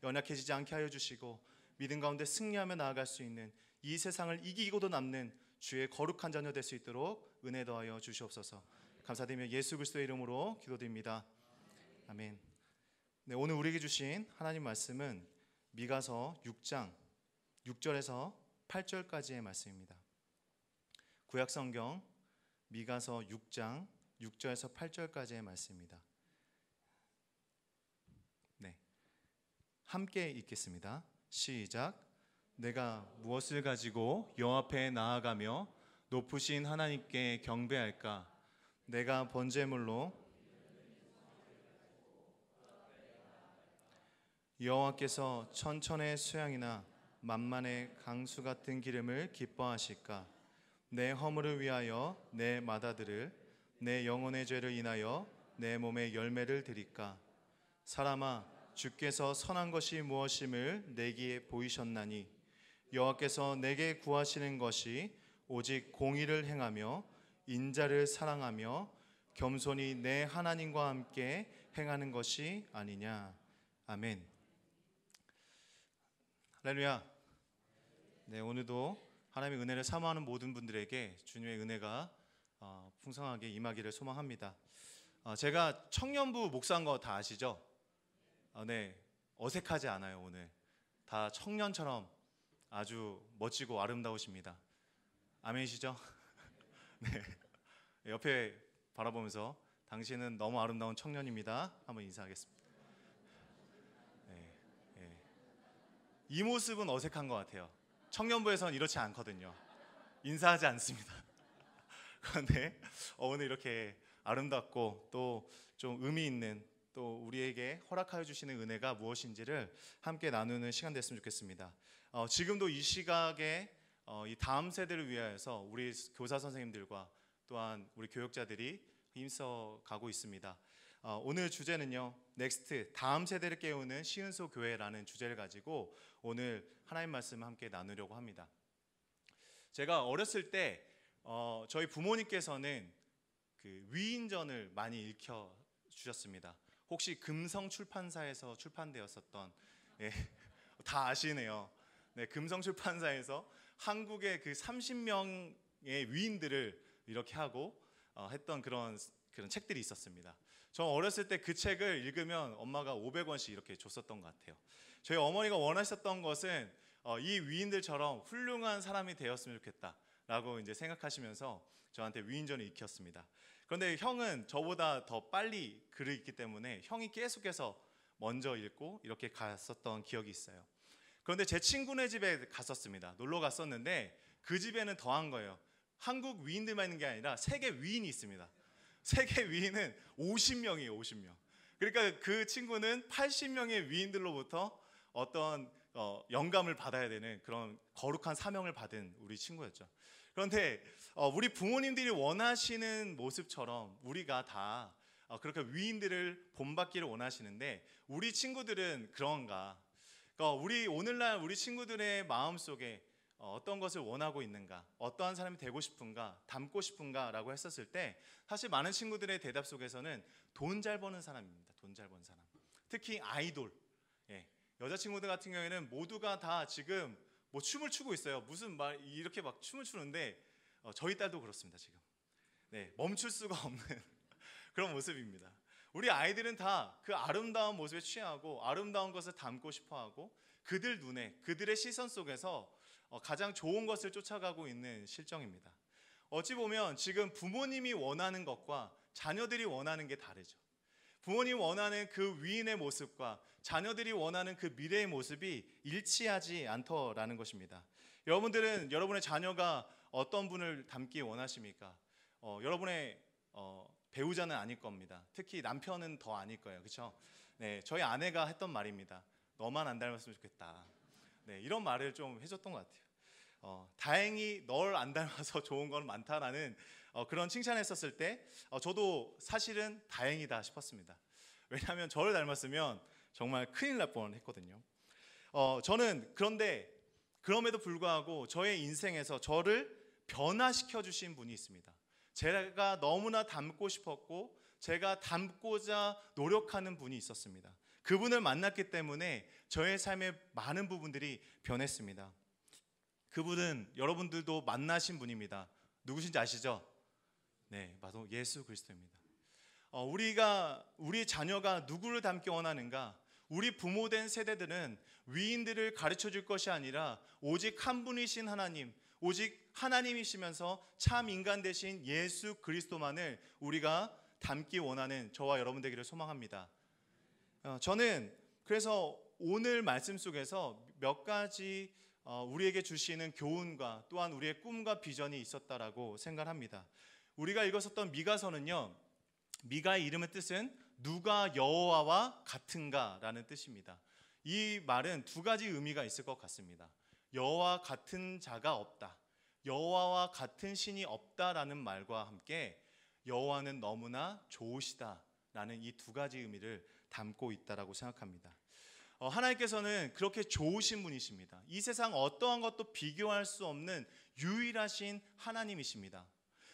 연약해지지 않게 하여 주시고 믿음 가운데 승리하며 나아갈 수 있는 이 세상을 이기고도 남는 주의 거룩한 자녀 될 수 있도록 은혜 더하여 주시옵소서. 감사드리며 예수 그리스도의 이름으로 기도드립니다. 아멘. 네, 오늘 우리에게 주신 하나님 말씀은 미가서 6장 6절에서 8절까지의 말씀입니다. 구약성경 미가서 6장 6절에서 8절까지의 말씀입니다. 네, 함께 읽겠습니다. 시작. 내가 무엇을 가지고 여호와 앞에 나아가며 높으신 하나님께 경배할까? 내가 번제물로 여호와께서 천천의 수양이나 만만의 강수 같은 기름을 기뻐하실까? 내 허물을 위하여 내 마다들을, 내 영혼의 죄를 인하여 내 몸의 열매를 드릴까? 사람아, 주께서 선한 것이 무엇임을 내게 보이셨나니 여호와께서 내게 구하시는 것이 오직 공의를 행하며 인자를 사랑하며 겸손히 내 하나님과 함께 행하는 것이 아니냐. 아멘. 할렐루야. 네, 오늘도 하나님의 은혜를 사모하는 모든 분들에게 주님의 은혜가 풍성하게 임하기를 소망합니다. 제가 청년부 목사인 거 다 아시죠? 네, 어색하지 않아요. 오늘 다 청년처럼 아주 멋지고 아름다우십니다. 아멘이시죠? 네, 옆에 바라보면서 당신은 너무 아름다운 청년입니다. 한번 인사하겠습니다. 네, 네. 이 모습은 어색한 것 같아요. 청년부에서는 이렇지 않거든요. 인사하지 않습니다. 그런데 오늘 이렇게 아름답고 또 좀 의미 있는 또 우리에게 허락하여 주시는 은혜가 무엇인지를 함께 나누는 시간 됐으면 좋겠습니다. 지금도 이 시각에 이 다음 세대를 위하여서 우리 교사 선생님들과 또한 우리 교육자들이 힘써 가고 있습니다. 오늘 주제는요, 넥스트, 다음 세대를 깨우는 시은소 교회라는 주제를 가지고 오늘 하나님 말씀을 함께 나누려고 합니다. 제가 어렸을 때 저희 부모님께서는 그 위인전을 많이 읽혀 주셨습니다. 혹시 금성출판사에서 출판되었었던, 예, 다 아시네요. 네, 금성출판사에서 한국의 그 30명의 위인들을 이렇게 하고 했던 그런 책들이 있었습니다. 저 어렸을 때 그 책을 읽으면 엄마가 500원씩 이렇게 줬었던 것 같아요. 저희 어머니가 원하셨던 것은 이 위인들처럼 훌륭한 사람이 되었으면 좋겠다라고 이제 생각하시면서 저한테 위인전을 익혔습니다. 그런데 형은 저보다 더 빨리 글을 읽기 때문에 형이 계속해서 먼저 읽고 이렇게 갔었던 기억이 있어요. 그런데 제 친구네 집에 갔었습니다. 놀러 갔었는데 그 집에는 더한 거예요. 한국 위인들만 있는 게 아니라 세계 위인이 있습니다. 세계 위인은 50명이에요. 50명. 그러니까 그 친구는 80명의 위인들로부터 어떤 영감을 받아야 되는 그런 거룩한 사명을 받은 우리 친구였죠. 그런데 우리 부모님들이 원하시는 모습처럼 우리가 다 그렇게 위인들을 본받기를 원하시는데 우리 친구들은 그런가? 그러니까 오늘날 우리 친구들의 마음속에 어떤 것을 원하고 있는가, 어떠한 사람이 되고 싶은가, 닮고 싶은가라고 했었을 때 사실 많은 친구들의 대답 속에서는 돈 잘 버는 사람입니다. 돈 잘 버는 사람. 특히 아이돌. 예. 여자친구들 같은 경우에는 모두가 다 지금 뭐 춤을 추고 있어요. 무슨 막 이렇게 막 춤을 추는데 저희 딸도 그렇습니다. 지금. 네, 멈출 수가 없는 그런 모습입니다. 우리 아이들은 다 그 아름다운 모습에 취하고 아름다운 것을 담고 싶어하고 그들 눈에 그들의 시선 속에서 가장 좋은 것을 쫓아가고 있는 실정입니다. 어찌 보면 지금 부모님이 원하는 것과 자녀들이 원하는 게 다르죠. 부모님이 원하는 그 위인의 모습과 자녀들이 원하는 그 미래의 모습이 일치하지 않더라는 것입니다. 여러분들은 여러분의 자녀가 어떤 분을 닮기 원하십니까? 여러분의 배우자는 아닐 겁니다. 특히 남편은 더 아닐 거예요. 그렇죠? 네, 저희 아내가 했던 말입니다. 너만 안 닮았으면 좋겠다. 네, 이런 말을 좀 해줬던 것 같아요. 다행히 널 안 닮아서 좋은 건 많다라는 그런 칭찬했었을 때 저도 사실은 다행이다 싶었습니다. 왜냐하면 저를 닮았으면 정말 큰일 날 뻔했거든요. 저는 그런데 그럼에도 불구하고 저의 인생에서 저를 변화시켜 주신 분이 있습니다. 제가 너무나 닮고 싶었고 제가 닮고자 노력하는 분이 있었습니다. 그분을 만났기 때문에 저의 삶의 많은 부분들이 변했습니다. 그분은 여러분들도 만나신 분입니다. 누구신지 아시죠? 네, 바로 예수 그리스도입니다. 우리 자녀가 누구를 닮기 원하는가? 우리 부모된 세대들은 위인들을 가르쳐 줄 것이 아니라 오직 한 분이신 하나님, 오직 하나님이시면서 참 인간 되신 예수 그리스도만을 우리가 닮기 원하는 저와 여러분 되기를 소망합니다. 저는 그래서 오늘 말씀 속에서 몇 가지 우리에게 주시는 교훈과 또한 우리의 꿈과 비전이 있었다라고 생각합니다. 우리가 읽었었던 미가서는요, 미가의 이름의 뜻은 누가 여호와와 같은가라는 뜻입니다. 이 말은 두 가지 의미가 있을 것 같습니다. 여호와 같은 자가 없다, 여호와와 같은 신이 없다라는 말과 함께 여호와는 너무나 좋으시다라는 이 두 가지 의미를 담고 있다라고 생각합니다. 하나님께서는 그렇게 좋으신 분이십니다. 이 세상 어떠한 것도 비교할 수 없는 유일하신 하나님이십니다.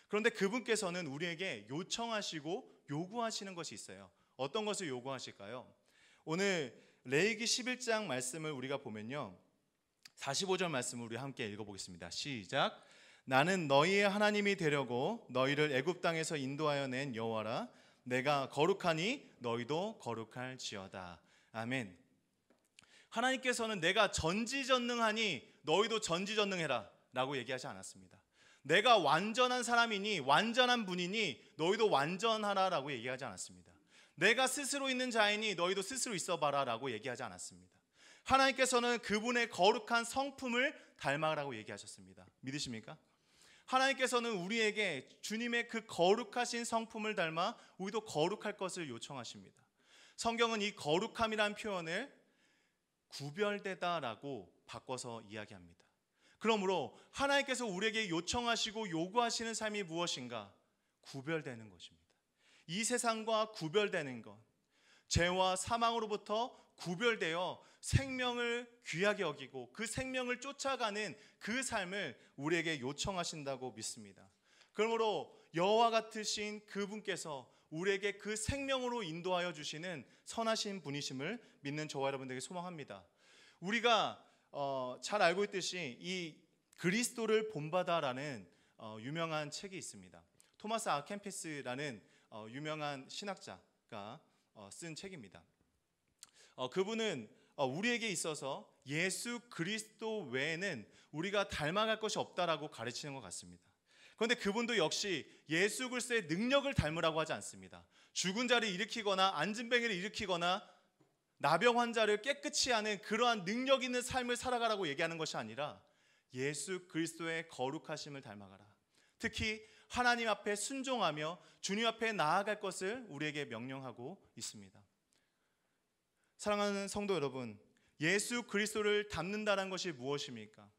그런데 그분께서는 우리에게 요청하시고 요구하시는 것이 있어요. 어떤 것을 요구하실까요? 오늘 레위기 11장 말씀을 우리가 보면요, 45절 말씀을 우리 함께 읽어보겠습니다. 시작. 나는 너희의 하나님이 되려고 너희를 애굽 땅에서 인도하여 낸 여호와라. 내가 거룩하니 너희도 거룩할지어다. 아멘. 하나님께서는 내가 전지전능하니 너희도 전지전능해라 라고 얘기하지 않았습니다. 내가 완전한 사람이니 완전한 분이니 너희도 완전하라 라고 얘기하지 않았습니다. 내가 스스로 있는 자이니 너희도 스스로 있어봐라 라고 얘기하지 않았습니다. 하나님께서는 그분의 거룩한 성품을 닮아라고 얘기하셨습니다. 믿으십니까? 하나님께서는 우리에게 주님의 그 거룩하신 성품을 닮아 우리도 거룩할 것을 요청하십니다. 성경은 이 거룩함이라는 표현을 구별되다라고 바꿔서 이야기합니다. 그러므로 하나님께서 우리에게 요청하시고 요구하시는 삶이 무엇인가? 구별되는 것입니다. 이 세상과 구별되는 것, 죄와 사망으로부터 구별되어 생명을 귀하게 여기고 그 생명을 쫓아가는 그 삶을 우리에게 요청하신다고 믿습니다. 그러므로 여호와 같으신 그분께서 우리에게 그 생명으로 인도하여 주시는 선하신 분이심을 믿는 저와 여러분들에게 소망합니다. 우리가 잘 알고 있듯이 이 그리스도를 본받아라는 유명한 책이 있습니다. 토마스 아 캠피스라는 유명한 신학자가 쓴 책입니다. 그분은 우리에게 있어서 예수 그리스도 외에는 우리가 닮아갈 것이 없다라고 가르치는 것 같습니다. 그런데 그분도 역시 예수 그리스도의 능력을 닮으라고 하지 않습니다. 죽은 자를 일으키거나 안진뱅이를 일으키거나 나병 환자를 깨끗이 하는 그러한 능력 있는 삶을 살아가라고 얘기하는 것이 아니라 예수 그리스도의 거룩하심을 닮아가라. 특히 하나님 앞에 순종하며 주님 앞에 나아갈 것을 우리에게 명령하고 있습니다. 사랑하는 성도 여러분, 예수 그리스도를 닮는다는 것이 무엇입니까?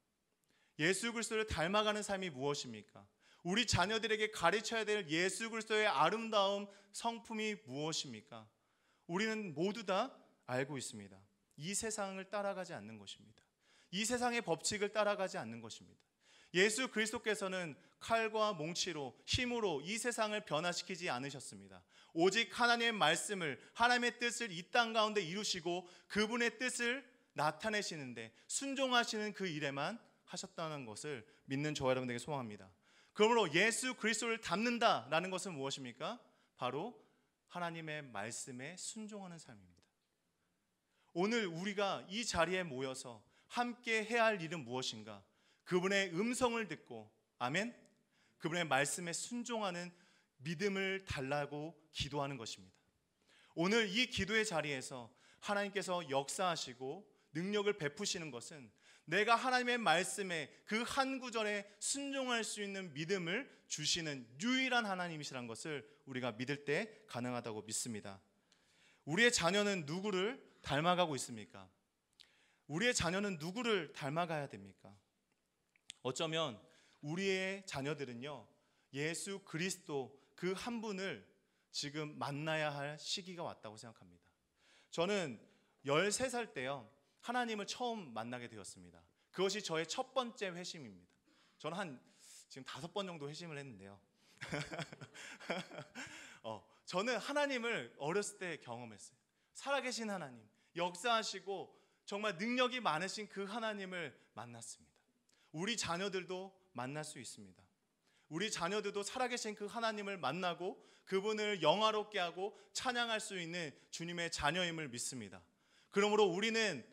예수 그리스도를 닮아가는 삶이 무엇입니까? 우리 자녀들에게 가르쳐야 될 예수 그리스도의 아름다움 성품이 무엇입니까? 우리는 모두 다 알고 있습니다. 이 세상을 따라가지 않는 것입니다. 이 세상의 법칙을 따라가지 않는 것입니다. 예수 그리스도께서는 칼과 몽치로 힘으로 이 세상을 변화시키지 않으셨습니다. 오직 하나님의 말씀을, 하나님의 뜻을 이 땅 가운데 이루시고 그분의 뜻을 나타내시는데 순종하시는 그 일에만 하셨다는 것을 믿는 저와 여러분들에게 소망합니다. 그러므로 예수 그리스도를 닮는다라는 것은 무엇입니까? 바로 하나님의 말씀에 순종하는 삶입니다. 오늘 우리가 이 자리에 모여서 함께 해야 할 일은 무엇인가? 그분의 음성을 듣고, 아멘, 그분의 말씀에 순종하는 믿음을 달라고 기도하는 것입니다. 오늘 이 기도의 자리에서 하나님께서 역사하시고 능력을 베푸시는 것은 내가 하나님의 말씀에 그 한 구절에 순종할 수 있는 믿음을 주시는 유일한 하나님이시라는 것을 우리가 믿을 때 가능하다고 믿습니다. 우리의 자녀는 누구를 닮아가고 있습니까? 우리의 자녀는 누구를 닮아가야 됩니까? 어쩌면 우리의 자녀들은요, 예수 그리스도 그 한 분을 지금 만나야 할 시기가 왔다고 생각합니다. 저는 13살 때요, 하나님을 처음 만나게 되었습니다. 그것이 저의 첫 번째 회심입니다. 저는 지금 5번 정도 회심을 했는데요. 저는 하나님을 어렸을 때 경험했어요. 살아계신 하나님, 역사하시고 정말 능력이 많으신 그 하나님을 만났습니다. 우리 자녀들도 만날 수 있습니다. 우리 자녀들도 살아계신 그 하나님을 만나고 그분을 영화롭게 하고 찬양할 수 있는 주님의 자녀임을 믿습니다. 그러므로 우리는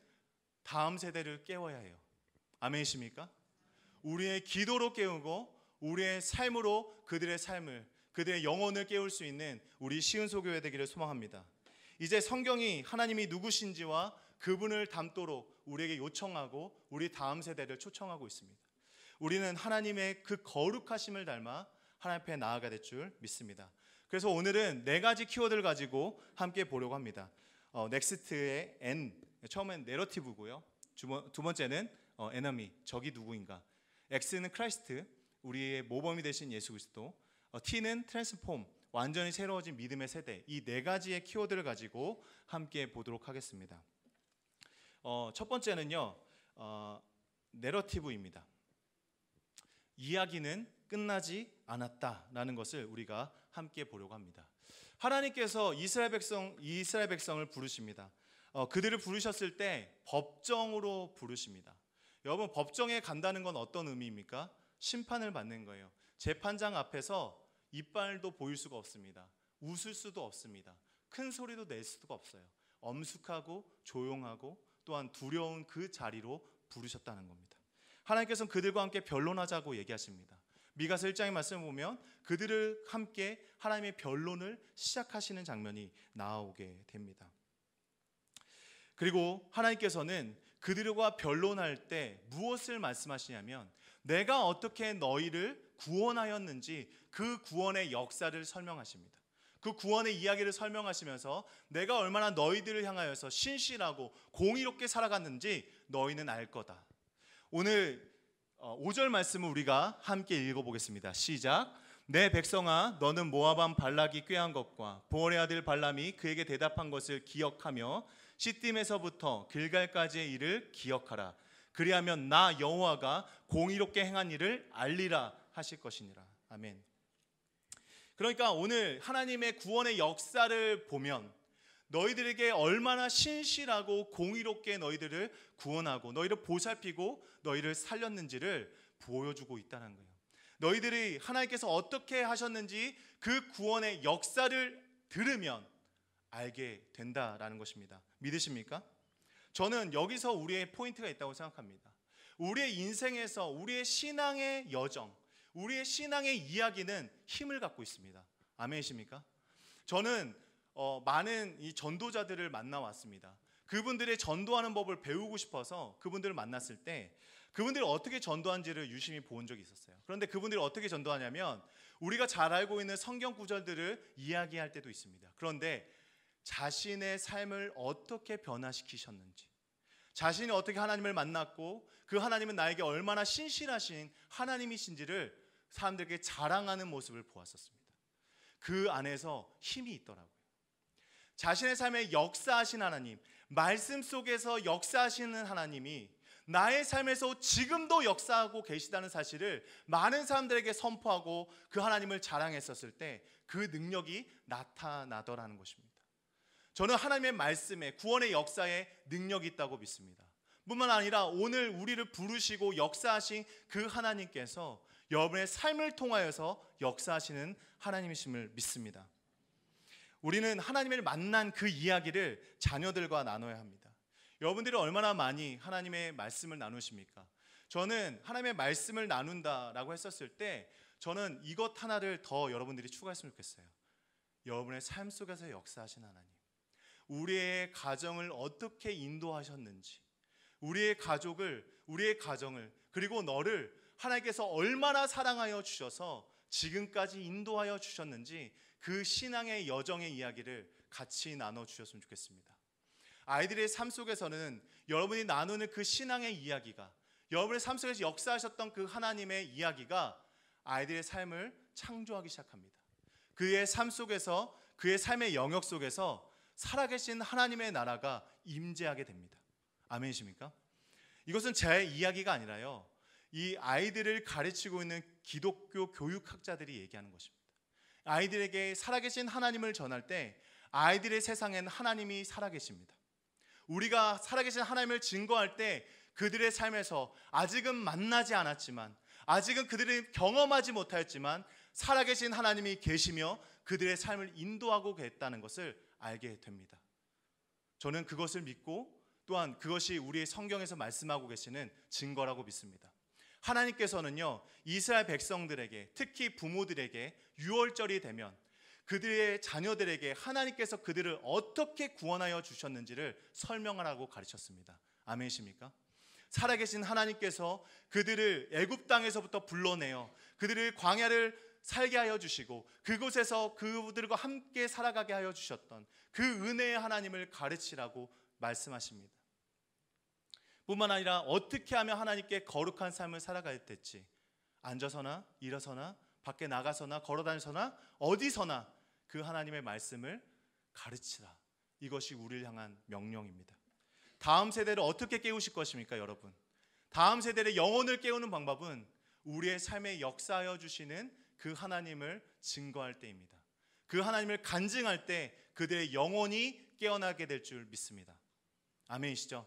다음 세대를 깨워야 해요. 아멘이십니까? 우리의 기도로 깨우고 우리의 삶으로 그들의 삶을, 그들의 영혼을 깨울 수 있는 우리 시은소교회 되기를 소망합니다. 이제 성경이 하나님이 누구신지와 그분을 닮도록 우리에게 요청하고 우리 다음 세대를 초청하고 있습니다. 우리는 하나님의 그 거룩하심을 닮아 하나님 앞에 나아가야 될 줄 믿습니다. 그래서 오늘은 4가지 키워드를 가지고 함께 보려고 합니다. 넥스트의 N, 처음엔 내러티브고요. 두 번째는 에너미, 적이 누구인가. X는 크라이스트, 우리의 모범이 되신 예수 그리스도. T는 트랜스폼, 완전히 새로워진 믿음의 세대. 이 4가지의 키워드를 가지고 함께 보도록 하겠습니다. 첫 번째는요, 내러티브입니다. 이야기는 끝나지 않았다라는 것을 우리가 함께 보려고 합니다. 하나님께서 이스라엘 백성을 부르십니다. 그들을 부르셨을 때 법정으로 부르십니다. 여러분, 법정에 간다는 건 어떤 의미입니까? 심판을 받는 거예요. 재판장 앞에서 이빨도 보일 수가 없습니다. 웃을 수도 없습니다. 큰 소리도 낼 수가 없어요. 엄숙하고 조용하고 또한 두려운 그 자리로 부르셨다는 겁니다. 하나님께서는 그들과 함께 변론하자고 얘기하십니다. 미가서 1장의 말씀을 보면 그들을 함께 하나님의 변론을 시작하시는 장면이 나오게 됩니다. 그리고 하나님께서는 그들과 변론할 때 무엇을 말씀하시냐면 내가 어떻게 너희를 구원하였는지 그 구원의 역사를 설명하십니다. 그 구원의 이야기를 설명하시면서 내가 얼마나 너희들을 향하여서 신실하고 공의롭게 살아갔는지 너희는 알 거다. 오늘 5절 말씀을 우리가 함께 읽어보겠습니다. 시작. 내 백성아, 너는 모압 왕 발락이 꾀한 것과 보올의 아들 발람이 그에게 대답한 것을 기억하며 시딤에서부터 길갈까지의 일을 기억하라. 그리하면 나 여호와가 공의롭게 행한 일을 알리라 하실 것이니라. 아멘. 그러니까 오늘 하나님의 구원의 역사를 보면 너희들에게 얼마나 신실하고 공의롭게 너희들을 구원하고 너희를 보살피고 너희를 살렸는지를 보여주고 있다는 거예요. 너희들이 하나님께서 어떻게 하셨는지 그 구원의 역사를 들으면 알게 된다라는 것입니다. 믿으십니까? 저는 여기서 우리의 포인트가 있다고 생각합니다. 우리의 인생에서 우리의 신앙의 여정, 우리의 신앙의 이야기는 힘을 갖고 있습니다. 아멘이십니까? 저는 많은 이 전도자들을 만나왔습니다. 그분들의 전도하는 법을 배우고 싶어서 그분들을 만났을 때 그분들이 어떻게 전도한지를 유심히 본 적이 있었어요. 그런데 그분들이 어떻게 전도하냐면 우리가 잘 알고 있는 성경 구절들을 이야기할 때도 있습니다. 그런데 자신의 삶을 어떻게 변화시키셨는지, 자신이 어떻게 하나님을 만났고 그 하나님은 나에게 얼마나 신실하신 하나님이신지를 사람들에게 자랑하는 모습을 보았었습니다. 그 안에서 힘이 있더라고요. 자신의 삶에 역사하신 하나님, 말씀 속에서 역사하시는 하나님이 나의 삶에서 지금도 역사하고 계시다는 사실을 많은 사람들에게 선포하고 그 하나님을 자랑했었을 때 그 능력이 나타나더라는 것입니다. 저는 하나님의 말씀에, 구원의 역사에 능력이 있다고 믿습니다. 뿐만 아니라 오늘 우리를 부르시고 역사하신 그 하나님께서 여러분의 삶을 통하여서 역사하시는 하나님이심을 믿습니다. 우리는 하나님을 만난 그 이야기를 자녀들과 나눠야 합니다. 여러분들이 얼마나 많이 하나님의 말씀을 나누십니까? 저는 하나님의 말씀을 나눈다라고 했었을 때 저는 이것 하나를 더 여러분들이 추가했으면 좋겠어요. 여러분의 삶 속에서 역사하신 하나님, 우리의 가정을 어떻게 인도하셨는지, 우리의 가족을, 우리의 가정을, 그리고 너를 하나님께서 얼마나 사랑하여 주셔서 지금까지 인도하여 주셨는지 그 신앙의 여정의 이야기를 같이 나눠주셨으면 좋겠습니다. 아이들의 삶 속에서는 여러분이 나누는 그 신앙의 이야기가, 여러분의 삶 속에서 역사하셨던 그 하나님의 이야기가 아이들의 삶을 창조하기 시작합니다. 그의 삶 속에서, 그의 삶의 영역 속에서 살아계신 하나님의 나라가 임재하게 됩니다. 아멘이십니까? 이것은 제 이야기가 아니라요, 이 아이들을 가르치고 있는 기독교 교육학자들이 얘기하는 것입니다. 아이들에게 살아계신 하나님을 전할 때 아이들의 세상엔 하나님이 살아계십니다. 우리가 살아계신 하나님을 증거할 때 그들의 삶에서 아직은 만나지 않았지만, 아직은 그들이 경험하지 못하였지만 살아계신 하나님이 계시며 그들의 삶을 인도하고 계셨다는 것을 알게 됩니다. 저는 그것을 믿고 또한 그것이 우리의 성경에서 말씀하고 계시는 증거라고 믿습니다. 하나님께서는요, 이스라엘 백성들에게, 특히 부모들에게 유월절이 되면 그들의 자녀들에게 하나님께서 그들을 어떻게 구원하여 주셨는지를 설명하라고 가르쳤습니다. 아멘이십니까? 살아계신 하나님께서 그들을 애굽 땅에서부터 불러내어 그들을 광야를 살게 하여 주시고 그곳에서 그들과 함께 살아가게 하여 주셨던 그 은혜의 하나님을 가르치라고 말씀하십니다. 뿐만 아니라 어떻게 하면 하나님께 거룩한 삶을 살아가야 될지, 앉아서나 일어서나 밖에 나가서나 걸어다니서나 어디서나 그 하나님의 말씀을 가르치라. 이것이 우리를 향한 명령입니다. 다음 세대를 어떻게 깨우실 것입니까, 여러분? 다음 세대의 영혼을 깨우는 방법은 우리의 삶에 역사하여 주시는 그 하나님을 증거할 때입니다. 그 하나님을 간증할 때 그들의 영혼이 깨어나게 될 줄 믿습니다. 아멘이시죠?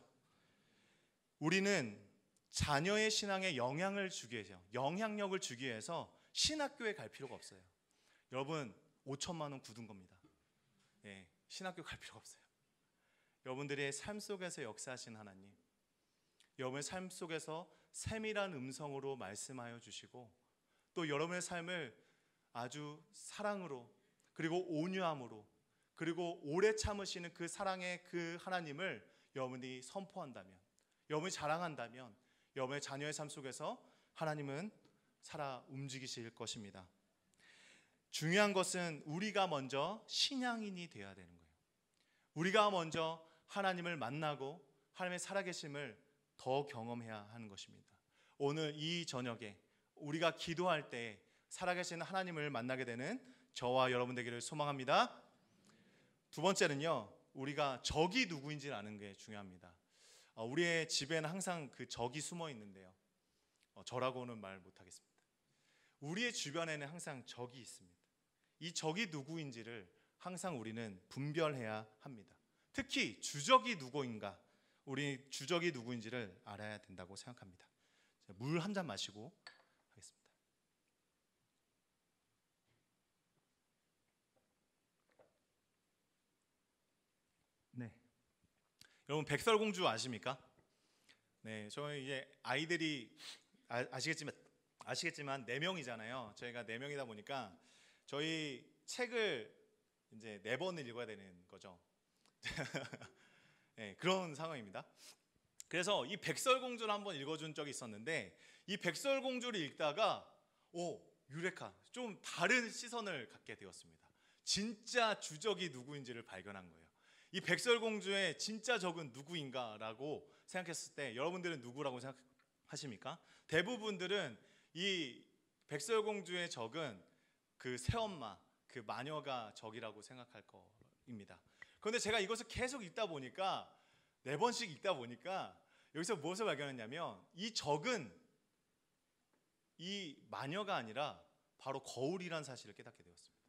우리는 자녀의 신앙에 영향을 주기 위해서, 영향력을 주기 위해서 신학교에 갈 필요가 없어요. 여러분 5천만 원 굳은 겁니다. 신학교 갈 필요가 없어요. 여러분들의 삶 속에서 역사하신 하나님, 여러분의 삶 속에서 세밀한 음성으로 말씀하여 주시고 또 여러분의 삶을 아주 사랑으로 그리고 온유함으로 그리고 오래 참으시는 그 사랑의 그 하나님을 여러분이 선포한다면, 여러분이 자랑한다면 여러분의 자녀의 삶 속에서 하나님은 살아 움직이실 것입니다. 중요한 것은 우리가 먼저 신앙인이 되어야 되는 거예요. 우리가 먼저 하나님을 만나고 하나님의 살아계심을 더 경험해야 하는 것입니다. 오늘 이 저녁에 우리가 기도할 때 살아계신 하나님을 만나게 되는 저와 여러분 되기를 소망합니다. 두 번째는요, 우리가 적이 누구인지 아는 게 중요합니다. 우리의 집에는 항상 그 적이 숨어 있는데요, 저라고는 말 못하겠습니다. 우리의 주변에는 항상 적이 있습니다. 이 적이 누구인지를 항상 우리는 분별해야 합니다. 특히 주적이 누구인가, 우리 주적이 누구인지를 알아야 된다고 생각합니다. 물 한 잔 마시고 하겠습니다. 네, 여러분 백설공주 아십니까? 네, 저희 이제 아이들이 아시겠지만 4명이잖아요. 저희가 4명이다 보니까 저희 책을 이제 4번을 읽어야 되는 거죠. 네, 그런 상황입니다. 그래서 이 백설공주를 한번 읽어준 적이 있었는데 이 백설공주를 읽다가 유레카, 좀 다른 시선을 갖게 되었습니다. 진짜 주적이 누구인지를 발견한 거예요. 이 백설공주의 진짜 적은 누구인가라고 생각했을 때 여러분들은 누구라고 생각하십니까? 대부분들은 이 백설공주의 적은 그 새엄마, 그 마녀가 적이라고 생각할 겁니다. 그런데 제가 이것을 계속 읽다 보니까 4번씩 읽다 보니까 여기서 무엇을 발견했냐면 이 적은 이 마녀가 아니라 바로 거울이라는 사실을 깨닫게 되었습니다.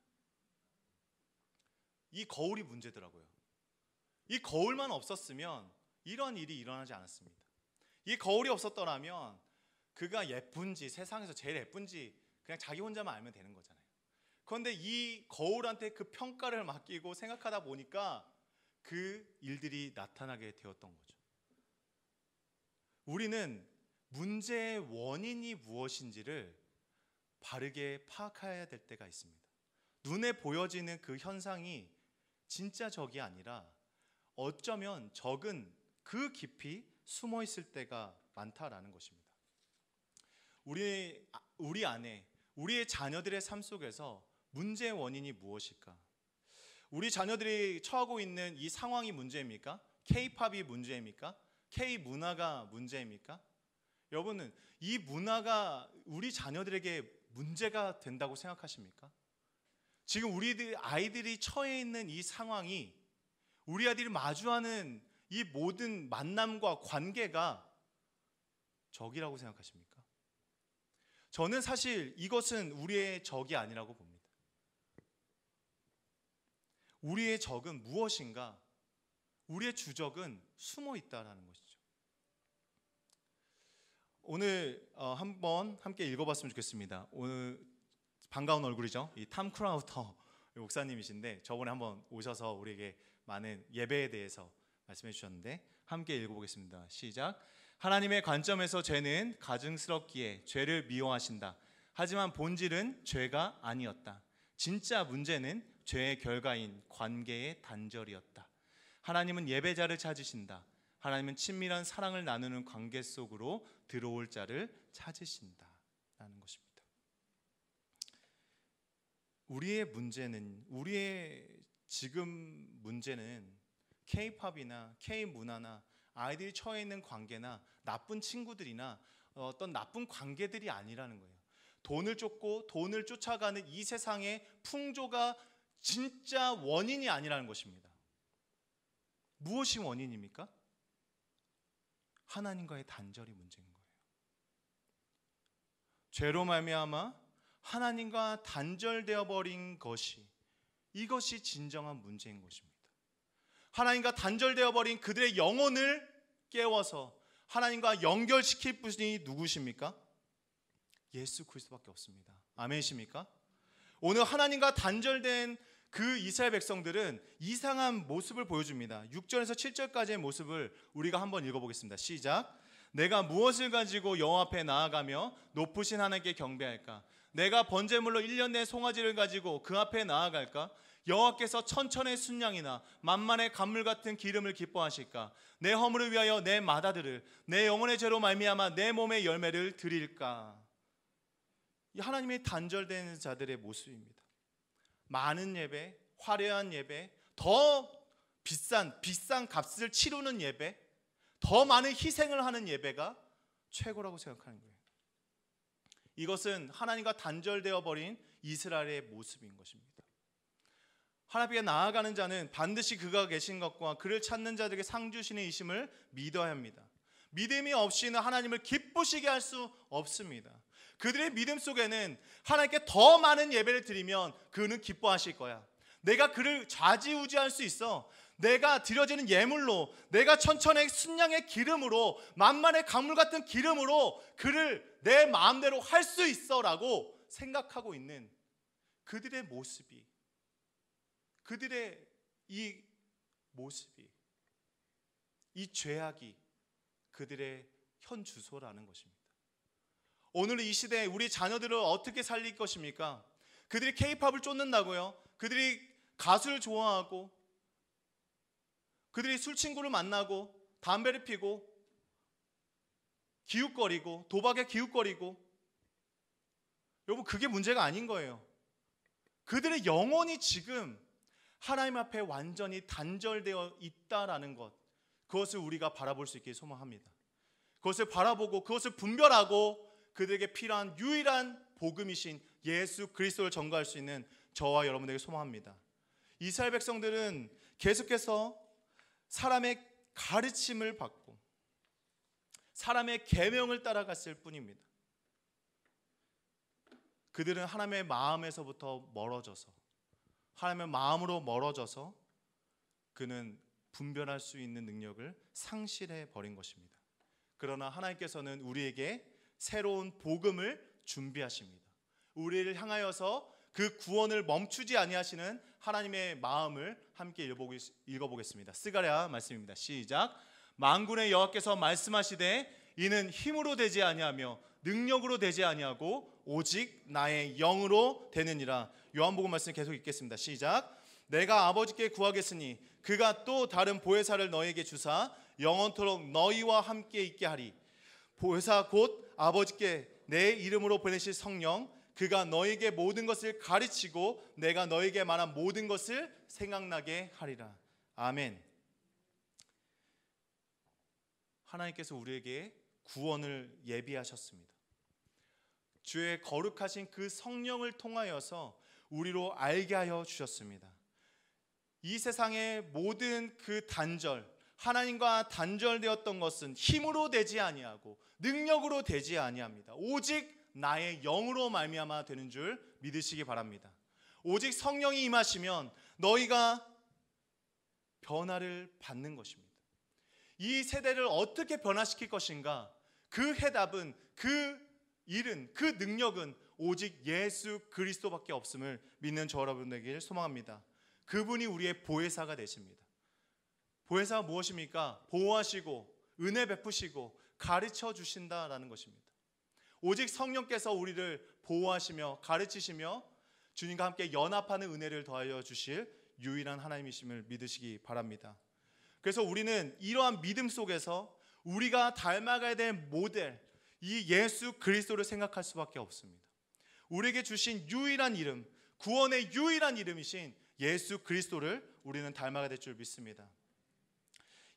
이 거울이 문제더라고요. 이 거울만 없었으면 이런 일이 일어나지 않았습니다. 이 거울이 없었더라면 그가 예쁜지, 세상에서 제일 예쁜지 그냥 자기 혼자만 알면 되는 거잖아요. 그런데 이 거울한테 그 평가를 맡기고 생각하다 보니까 그 일들이 나타나게 되었던 거죠. 우리는 문제의 원인이 무엇인지를 바르게 파악해야 될 때가 있습니다. 눈에 보여지는 그 현상이 진짜 적이 아니라 어쩌면 적은 그 깊이 숨어 있을 때가 많다라는 것입니다. 우리 안에, 우리의 자녀들의 삶 속에서 문제의 원인이 무엇일까? 우리 자녀들이 처하고 있는 이 상황이 문제입니까? K-팝이 문제입니까? K-문화가 문제입니까? 여러분은 이 문화가 우리 자녀들에게 문제가 된다고 생각하십니까? 지금 우리 아이들이 처해 있는 이 상황이, 우리 아이들이 마주하는 이 모든 만남과 관계가 적이라고 생각하십니까? 저는 사실 이것은 우리의 적이 아니라고 봅니다. 우리의 적은 무엇인가? 우리의 주적은 숨어 있다라는 것이죠. 오늘 한번 함께 읽어봤으면 좋겠습니다. 오늘 반가운 얼굴이죠. 이 탐 크라우터 목사님이신데 저번에 한번 오셔서 우리에게 많은 예배에 대해서 말씀해 주셨는데 함께 읽어보겠습니다. 시작. 하나님의 관점에서 죄는 가증스럽기에 죄를 미워하신다. 하지만 본질은 죄가 아니었다. 진짜 문제는 죄의 결과인 관계의 단절이었다. 하나님은 예배자를 찾으신다. 하나님은 친밀한 사랑을 나누는 관계 속으로 들어올 자를 찾으신다 라는 것입니다. 우리의 지금 문제는 K-팝이나 K-문화나 아이들이 처해 있는 관계나 나쁜 친구들이나 어떤 나쁜 관계들이 아니라는 거예요. 돈을 쫓고 돈을 쫓아가는 이 세상의 풍조가 진짜 원인이 아니라는 것입니다. 무엇이 원인입니까? 하나님과의 단절이 문제인 거예요. 죄로 말미암아 하나님과 단절되어 버린 이것이 진정한 문제인 것입니다. 하나님과 단절되어 버린 그들의 영혼을 깨워서 하나님과 연결시킬 분이 누구십니까? 예수 그리스도밖에 없습니다. 아멘이십니까? 오늘 하나님과 단절된 그 이스라엘 백성들은 이상한 모습을 보여줍니다. 6절에서 7절까지의 모습을 우리가 한번 읽어보겠습니다. 시작. 내가 무엇을 가지고 여호와 앞에 나아가며 높으신 하나님께 경배할까? 내가 번제물로 1년 내 송아지를 가지고 그 앞에 나아갈까? 여호와께서 천천의 순양이나 만만의 간물 같은 기름을 기뻐하실까? 내 허물을 위하여 내 맏아들을 내 영혼의 죄로 말미암아 내 몸의 열매를 드릴까? 이 하나님의 단절된 자들의 모습입니다. 많은 예배, 화려한 예배, 더 비싼 값을 치르는 예배, 더 많은 희생을 하는 예배가 최고라고 생각하는 거예요. 이것은 하나님과 단절되어 버린 이스라엘의 모습인 것입니다. 하나님께 나아가는 자는 반드시 그가 계신 것과 그를 찾는 자들에게 상 주시는 이심을 믿어야 합니다. 믿음이 없이는 하나님을 기쁘시게 할 수 없습니다. 그들의 믿음 속에는 하나님께 더 많은 예배를 드리면 그는 기뻐하실 거야. 내가 그를 좌지우지할 수 있어. 내가 드려지는 예물로, 내가 천천의 순양의 기름으로, 만만의 강물 같은 기름으로 그를 내 마음대로 할 수 있어 라고 생각하고 있는 그들의 모습이, 그들의 이 모습이, 이 죄악이 그들의 현 주소라는 것입니다. 오늘 이 시대에 우리 자녀들을 어떻게 살릴 것입니까? 그들이 K-팝을 쫓는다고요? 그들이 가수를 좋아하고 그들이 술 친구를 만나고 담배를 피고 기웃거리고 도박에 기웃거리고, 여러분 그게 문제가 아닌 거예요. 그들의 영혼이 지금 하나님 앞에 완전히 단절되어 있다라는 것, 그것을 우리가 바라볼 수 있게 소망합니다. 그것을 바라보고 그것을 분별하고 그들에게 필요한 유일한 복음이신 예수 그리스도를 전가할 수 있는 저와 여러분에게 소망합니다. 이스라엘 백성들은 계속해서 사람의 가르침을 받고 사람의 계명을 따라갔을 뿐입니다. 그들은 하나님의 마음에서부터 멀어져서, 하나님의 마음으로 멀어져서 그는 분별할 수 있는 능력을 상실해 버린 것입니다. 그러나 하나님께서는 우리에게 새로운 복음을 준비하십니다. 우리를 향하여서 그 구원을 멈추지 아니하시는 하나님의 마음을 함께 읽어보겠습니다. 스가랴 말씀입니다. 시작. 만군의 여호와께서 말씀하시되 이는 힘으로 되지 아니하며 능력으로 되지 아니하고 오직 나의 영으로 되느니라. 요한복음 말씀 계속 읽겠습니다. 시작. 내가 아버지께 구하겠으니 그가 또 다른 보혜사를 너에게 주사 영원토록 너희와 함께 있게 하리. 보혜사 곧 아버지께 내 이름으로 보내실 성령, 그가 너에게 모든 것을 가르치고 내가 너에게 말한 모든 것을 생각나게 하리라. 아멘. 하나님께서 우리에게 구원을 예비하셨습니다. 주의 거룩하신 그 성령을 통하여서 우리로 알게 하여 주셨습니다. 이 세상의 모든 그 단절, 하나님과 단절되었던 것은 힘으로 되지 아니하고 능력으로 되지 아니합니다. 오직 나의 영으로 말미암아 되는 줄 믿으시기 바랍니다. 오직 성령이 임하시면 너희가 변화를 받는 것입니다. 이 세대를 어떻게 변화시킬 것인가? 그 해답은, 그 일은, 그 능력은 오직 예수 그리스도밖에 없음을 믿는 저 여러분에게 소망합니다. 그분이 우리의 보혜사가 되십니다. 보혜사가 무엇입니까? 보호하시고 은혜 베푸시고 가르쳐 주신다라는 것입니다. 오직 성령께서 우리를 보호하시며 가르치시며 주님과 함께 연합하는 은혜를 더하여 주실 유일한 하나님이심을 믿으시기 바랍니다. 그래서 우리는 이러한 믿음 속에서 우리가 닮아가야 될 모델, 이 예수 그리스도를 생각할 수밖에 없습니다. 우리에게 주신 유일한 이름, 구원의 유일한 이름이신 예수 그리스도를 우리는 닮아가야 될 줄 믿습니다.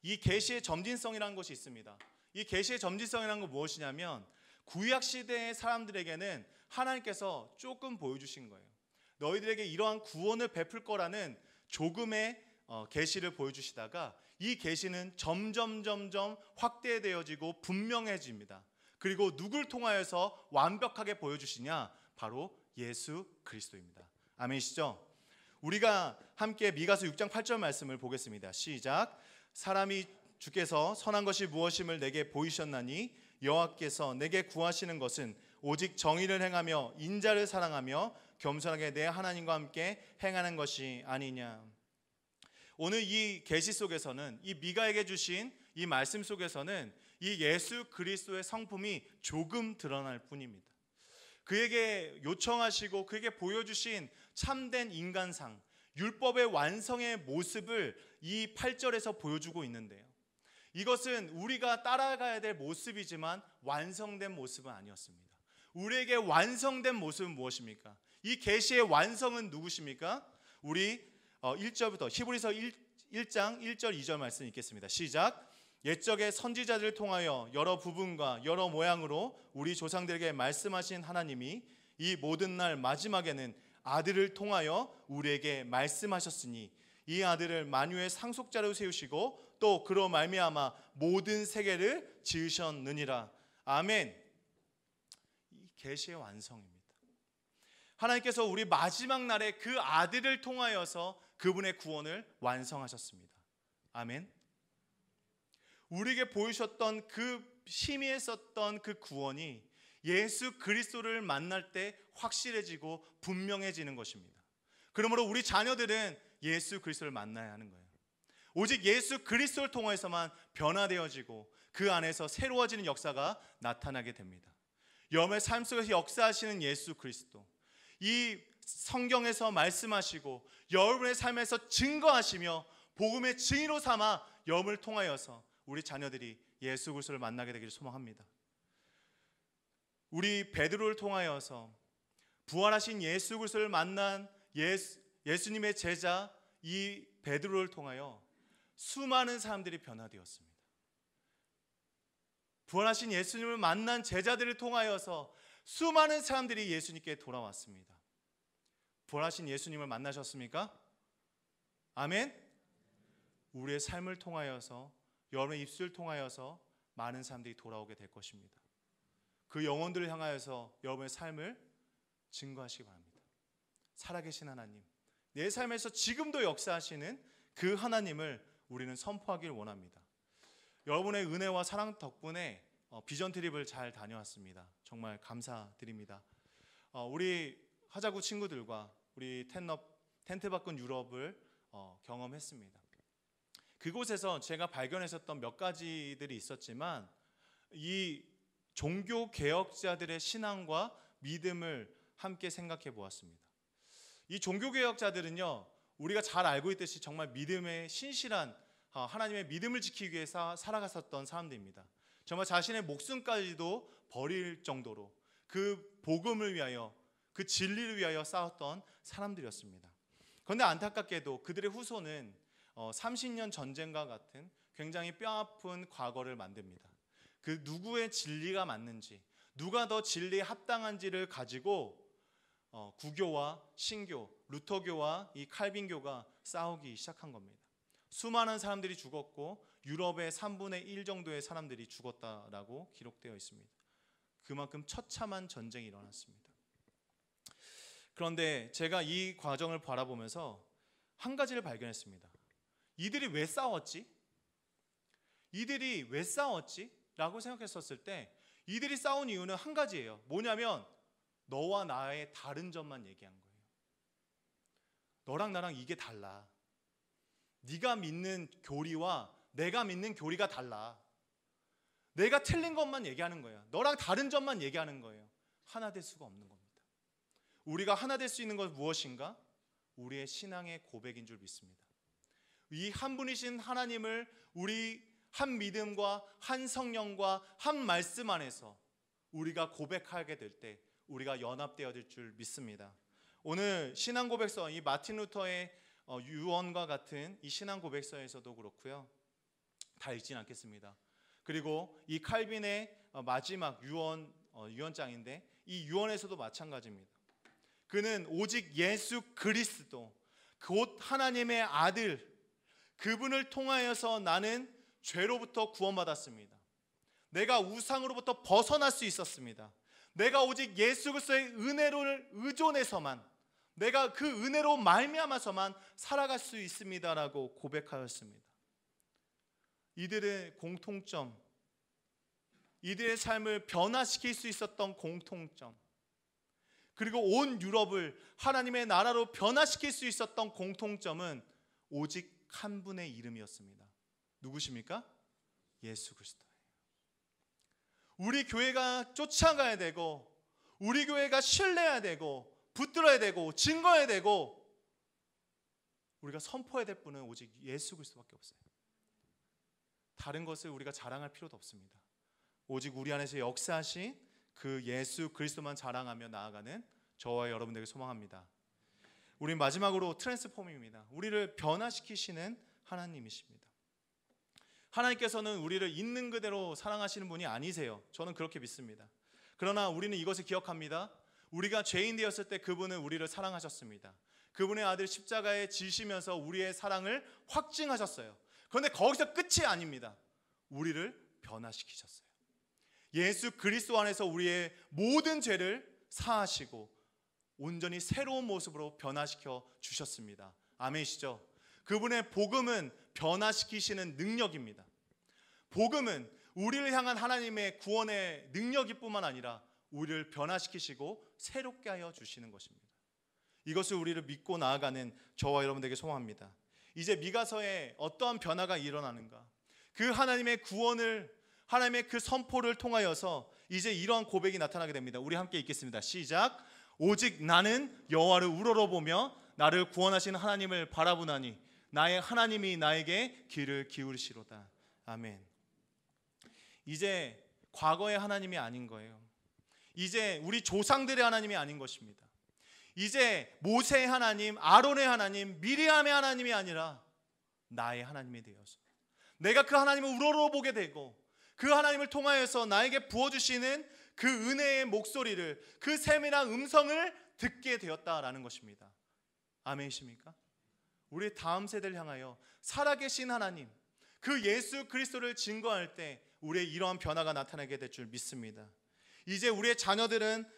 이 계시의 점진성이라는 것이 있습니다. 이 계시의 점진성이라는 건 무엇이냐면 구약 시대의 사람들에게는 하나님께서 조금 보여주신 거예요. 너희들에게 이러한 구원을 베풀 거라는 조금의 계시를 보여주시다가 이 계시는 점점 확대되어지고 분명해집니다. 그리고 누굴 통하여서 완벽하게 보여주시냐? 바로 예수 그리스도입니다. 아멘이시죠? 우리가 함께 미가서 6장 8절 말씀을 보겠습니다. 시작. 사람이 주께서 선한 것이 무엇임을 내게 보이셨나니 여호와께서 내게 구하시는 것은 오직 정의를 행하며 인자를 사랑하며 겸손하게 내 하나님과 함께 행하는 것이 아니냐. 오늘 이 계시 속에서는, 이 미가에게 주신 이 말씀 속에서는 이 예수 그리스도의 성품이 조금 드러날 뿐입니다. 그에게 요청하시고 그에게 보여주신 참된 인간상, 율법의 완성의 모습을 이 8절에서 보여주고 있는데요, 이것은 우리가 따라가야 될 모습이지만 완성된 모습은 아니었습니다. 우리에게 완성된 모습은 무엇입니까? 이 계시의 완성은 누구십니까? 우리 1절부터 히브리서 1장 1절 2절 말씀 읽겠습니다. 시작. 옛적의 선지자들을 통하여 여러 부분과 여러 모양으로 우리 조상들에게 말씀하신 하나님이 이 모든 날 마지막에는 아들을 통하여 우리에게 말씀하셨으니 이 아들을 만유의 상속자로 세우시고 또 그로 말미암아 모든 세계를 지으셨느니라. 아멘. 이 계시의 완성입니다. 하나님께서 우리 마지막 날에 그 아들을 통하여서 그분의 구원을 완성하셨습니다. 아멘. 우리에게 보이셨던 그 희미했었던 그 구원이 예수 그리스도를 만날 때 확실해지고 분명해지는 것입니다. 그러므로 우리 자녀들은 예수 그리스도를 만나야 하는 거예요. 오직 예수 그리스도를 통해서만 변화되어지고 그 안에서 새로워지는 역사가 나타나게 됩니다. 여러분의 삶 속에서 역사하시는 예수 그리스도, 이 성경에서 말씀하시고 여러분의 삶에서 증거하시며 복음의 증인으로 삼아 여러분을 통하여서 우리 자녀들이 예수 그리스도를 만나게 되기를 소망합니다. 우리 베드로를 통하여서 부활하신 예수 그리스도를 만난 예수님의 제자 이 베드로를 통하여 수많은 사람들이 변화되었습니다. 부활하신 예수님을 만난 제자들을 통하여서 수많은 사람들이 예수님께 돌아왔습니다. 부활하신 예수님을 만나셨습니까? 아멘. 우리의 삶을 통하여서, 여러분의 입술을 통하여서 많은 사람들이 돌아오게 될 것입니다. 그 영혼들을 향하여서 여러분의 삶을 증거하시기 바랍니다. 살아계신 하나님, 내 삶에서 지금도 역사하시는 그 하나님을 우리는 선포하기를 원합니다. 여러분의 은혜와 사랑 덕분에 비전 트립을 잘 다녀왔습니다. 정말 감사드립니다. 우리 하자구 친구들과 우리 텐트 밖은 유럽을 경험했습니다. 그곳에서 제가 발견했었던 몇 가지들이 있었지만 이 종교 개혁자들의 신앙과 믿음을 함께 생각해 보았습니다. 이 종교 개혁자들은요, 우리가 잘 알고 있듯이 정말 믿음의 신실한 하나님의 믿음을 지키기 위해 살아갔었던 사람들입니다. 정말 자신의 목숨까지도 버릴 정도로 그 복음을 위하여, 그 진리를 위하여 싸웠던 사람들이었습니다. 그런데 안타깝게도 그들의 후손은 30년 전쟁과 같은 굉장히 뼈아픈 과거를 만듭니다. 그 누구의 진리가 맞는지, 누가 더 진리에 합당한지를 가지고 구교와 신교, 루터교와 이 칼빈교가 싸우기 시작한 겁니다. 수많은 사람들이 죽었고 유럽의 3분의 1 정도의 사람들이 죽었다라고 기록되어 있습니다. 그만큼 처참한 전쟁이 일어났습니다. 그런데 제가 이 과정을 바라보면서 한 가지를 발견했습니다. 이들이 왜 싸웠지? 이들이 왜 싸웠지? 라고 생각했었을 때 이들이 싸운 이유는 한 가지예요. 뭐냐면 너와 나의 다른 점만 얘기한 거예요. 너랑 나랑 이게 달라. 네가 믿는 교리와 내가 믿는 교리가 달라. 내가 틀린 것만 얘기하는 거예요. 너랑 다른 점만 얘기하는 거예요. 하나 될 수가 없는 겁니다. 우리가 하나 될 수 있는 것 무엇인가? 우리의 신앙의 고백인 줄 믿습니다. 이 한 분이신 하나님을 우리 한 믿음과 한 성령과 한 말씀 안에서 우리가 고백하게 될 때 우리가 연합되어질 줄 믿습니다. 오늘 신앙 고백서, 이 마틴 루터의 유언과 같은 이 신앙 고백서에서도 그렇고요. 다 읽진 않겠습니다. 그리고 이 칼빈의 마지막 유언장인데 이 유언에서도 마찬가지입니다. 그는 오직 예수 그리스도 곧 하나님의 아들 그분을 통하여서 나는 죄로부터 구원받았습니다. 내가 우상으로부터 벗어날 수 있었습니다. 내가 오직 예수 그리스도의 은혜를 의존해서만, 내가 그 은혜로 말미암아서만 살아갈 수 있습니다라고 고백하였습니다. 이들의 공통점, 이들의 삶을 변화시킬 수 있었던 공통점, 그리고 온 유럽을 하나님의 나라로 변화시킬 수 있었던 공통점은 오직 한 분의 이름이었습니다. 누구십니까? 예수 그리스도예요. 우리 교회가 쫓아가야 되고, 우리 교회가 신뢰해야 되고, 붙들어야 되고, 증거해야 되고, 우리가 선포해야 될 분은 오직 예수 그리스도밖에 없어요. 다른 것을 우리가 자랑할 필요도 없습니다. 오직 우리 안에서 역사하신 그 예수 그리스도만 자랑하며 나아가는 저와 여러분들에게 소망합니다. 우리 마지막으로 트랜스폼입니다. 우리를 변화시키시는 하나님이십니다. 하나님께서는 우리를 있는 그대로 사랑하시는 분이 아니세요. 저는 그렇게 믿습니다. 그러나 우리는 이것을 기억합니다. 우리가 죄인 되었을 때 그분은 우리를 사랑하셨습니다. 그분의 아들 십자가에 지시면서 우리의 사랑을 확증하셨어요. 그런데 거기서 끝이 아닙니다. 우리를 변화시키셨어요. 예수 그리스도 안에서 우리의 모든 죄를 사하시고 온전히 새로운 모습으로 변화시켜 주셨습니다. 아멘이시죠? 그분의 복음은 변화시키시는 능력입니다. 복음은 우리를 향한 하나님의 구원의 능력일 뿐만 아니라 우리를 변화시키시고 새롭게 하여 주시는 것입니다. 이것을 우리를 믿고 나아가는 저와 여러분들에게 소망합니다. 이제 미가서에 어떠한 변화가 일어나는가? 그 하나님의 구원을, 하나님의 그 선포를 통하여서 이제 이러한 고백이 나타나게 됩니다. 우리 함께 읽겠습니다. 시작. 오직 나는 여호와를 우러러보며 나를 구원하신 하나님을 바라보나니 나의 하나님이 나에게 귀를 기울이시로다. 아멘. 이제 과거의 하나님이 아닌 거예요. 이제 우리 조상들의 하나님이 아닌 것입니다. 이제 모세의 하나님, 아론의 하나님, 미리암의 하나님이 아니라 나의 하나님이 되어서 내가 그 하나님을 우러러보게 되고 그 하나님을 통하여서 나에게 부어주시는 그 은혜의 목소리를, 그 세밀한 음성을 듣게 되었다라는 것입니다. 아멘이십니까? 우리 다음 세대를 향하여 살아계신 하나님, 그 예수 그리스도를 증거할 때 우리의 이러한 변화가 나타나게 될 줄 믿습니다. 이제 우리의 자녀들은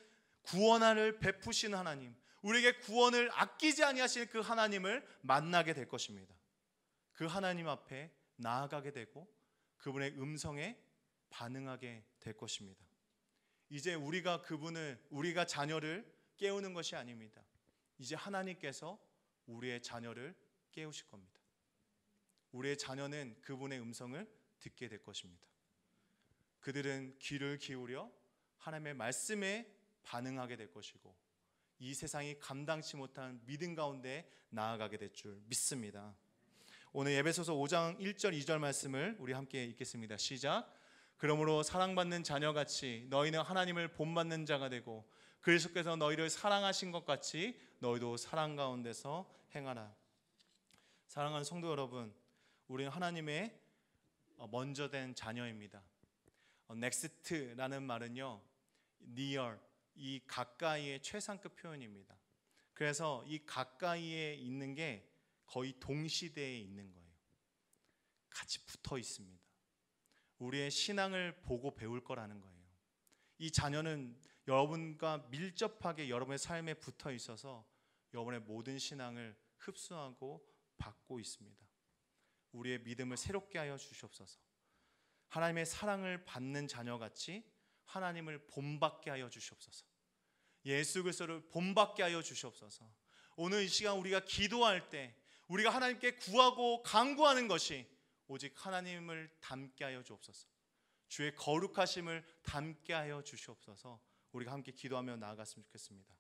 구원을 베푸시는 하나님, 우리에게 구원을 아끼지 아니하시는 그 하나님을 만나게 될 것입니다. 그 하나님 앞에 나아가게 되고 그분의 음성에 반응하게 될 것입니다. 이제 우리가 자녀를 깨우는 것이 아닙니다. 이제 하나님께서 우리의 자녀를 깨우실 겁니다. 우리의 자녀는 그분의 음성을 듣게 될 것입니다. 그들은 귀를 기울여 하나님의 말씀에 반응하게 될 것이고 이 세상이 감당치 못한 믿음 가운데 나아가게 될 줄 믿습니다. 오늘 에베소서 5장 1절 2절 말씀을 우리 함께 읽겠습니다. 시작. 그러므로 사랑받는 자녀같이 너희는 하나님을 본받는 자가 되고 그리스도께서 너희를 사랑하신 것 같이 너희도 사랑 가운데서 행하라. 사랑하는 성도 여러분, 우리는 하나님의 먼저 된 자녀입니다. 넥스트라는 말은요, near, 이 가까이의 최상급 표현입니다. 그래서 이 가까이에 있는 게 거의 동시대에 있는 거예요. 같이 붙어 있습니다. 우리의 신앙을 보고 배울 거라는 거예요. 이 자녀는 여러분과 밀접하게 여러분의 삶에 붙어 있어서 여러분의 모든 신앙을 흡수하고 받고 있습니다. 우리의 믿음을 새롭게 하여 주시옵소서. 하나님의 사랑을 받는 자녀같이 하나님을 본받게 하여 주시옵소서. 예수 그리스도를 본받게 하여 주시옵소서. 오늘 이 시간 우리가 기도할 때 우리가 하나님께 구하고 간구하는 것이 오직 하나님을 닮게 하여 주옵소서. 주의 거룩하심을 닮게 하여 주시옵소서. 우리가 함께 기도하며 나아갔으면 좋겠습니다.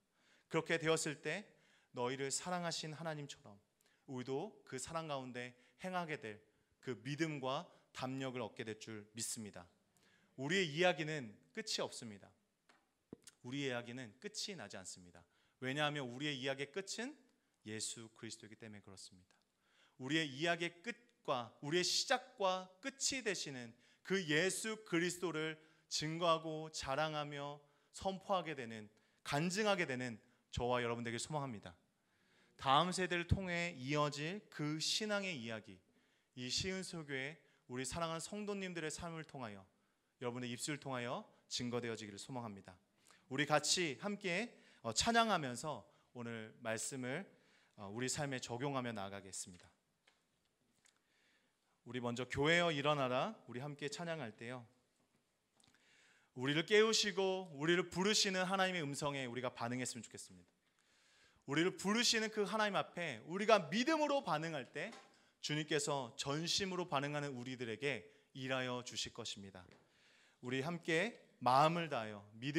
그렇게 되었을 때 너희를 사랑하신 하나님처럼 우리도 그 사랑 가운데 행하게 될 그 믿음과 담력을 얻게 될 줄 믿습니다. 우리의 이야기는 끝이 없습니다. 우리의 이야기는 끝이 나지 않습니다. 왜냐하면 우리의 이야기의 끝은 예수 그리스도이기 때문에 그렇습니다. 우리의 이야기의 끝과 우리의 시작과 끝이 되시는 그 예수 그리스도를 증거하고 자랑하며 선포하게 되는, 간증하게 되는 저와 여러분들에게 소망합니다. 다음 세대를 통해 이어질 그 신앙의 이야기, 이 시은소교회 우리 사랑하는 성도님들의 삶을 통하여 여러분의 입술을 통하여 증거되어지기를 소망합니다. 우리 같이 함께 찬양하면서 오늘 말씀을 우리 삶에 적용하며 나아가겠습니다. 우리 먼저 교회여 일어나라 우리 함께 찬양할 때요, 우리를 깨우시고 우리를 부르시는 하나님의 음성에 우리가 반응했으면 좋겠습니다. 우리를 부르시는 그 하나님 앞에 우리가 믿음으로 반응할 때 주님께서 전심으로 반응하는 우리들에게 일하여 주실 것입니다. 우리 함께 마음을 다하여 믿음